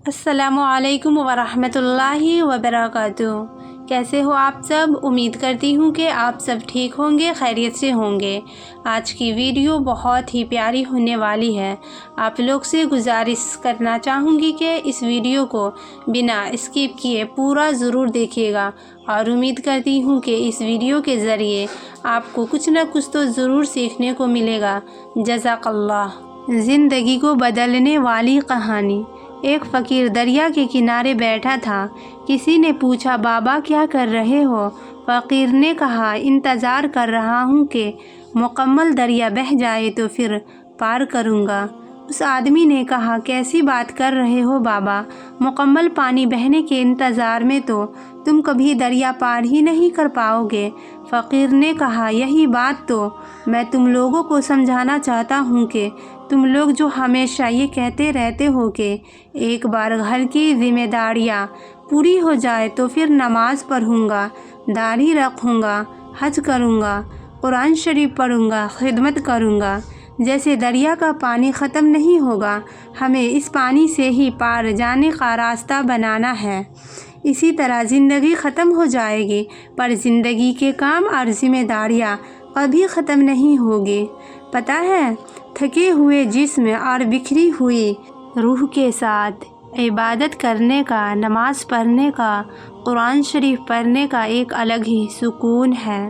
السلام علیکم ورحمۃ اللہ وبرکاتہ۔ کیسے ہو آپ سب؟ امید کرتی ہوں کہ آپ سب ٹھیک ہوں گے، خیریت سے ہوں گے۔ آج کی ویڈیو بہت ہی پیاری ہونے والی ہے۔ آپ لوگ سے گزارش کرنا چاہوں گی کہ اس ویڈیو کو بنا اسکپ کیے پورا ضرور دیکھیے گا، اور امید کرتی ہوں کہ اس ویڈیو کے ذریعے آپ کو کچھ نہ کچھ تو ضرور سیکھنے کو ملے گا۔ جزاک اللہ۔ زندگی کو بدلنے والی کہانی۔ ایک فقیر دریا کے کنارے بیٹھا تھا۔ کسی نے پوچھا، بابا کیا کر رہے ہو؟ فقیر نے کہا، انتظار کر رہا ہوں کہ مکمل دریا بہہ جائے تو پھر پار کروں گا۔ اس آدمی نے کہا، کیسی بات کر رہے ہو بابا؟ مکمل پانی بہنے کے انتظار میں تو تم کبھی دریا پار ہی نہیں کر پاؤ گے۔ فقیر نے کہا، یہی بات تو میں تم لوگوں کو سمجھانا چاہتا ہوں کہ تم لوگ جو ہمیشہ یہ کہتے رہتے ہو کہ ایک بار گھر کی ذمہ داریاں پوری ہو جائے تو پھر نماز پڑھوں گا، داڑھی رکھوں گا، حج کروں گا، قرآن شریف پڑھوں گا، خدمت کروں گا، جیسے دریا کا پانی ختم نہیں ہوگا، ہمیں اس پانی سے ہی پار جانے کا راستہ بنانا ہے۔ اسی طرح زندگی ختم ہو جائے گی، پر زندگی کے کام اور ذمہ داریاں کبھی ختم نہیں ہوگی۔ پتہ ہے، تھکے ہوئے جسم اور بکھری ہوئی روح کے ساتھ عبادت کرنے کا، نماز پڑھنے کا، قرآن شریف پڑھنے کا ایک الگ ہی سکون ہے۔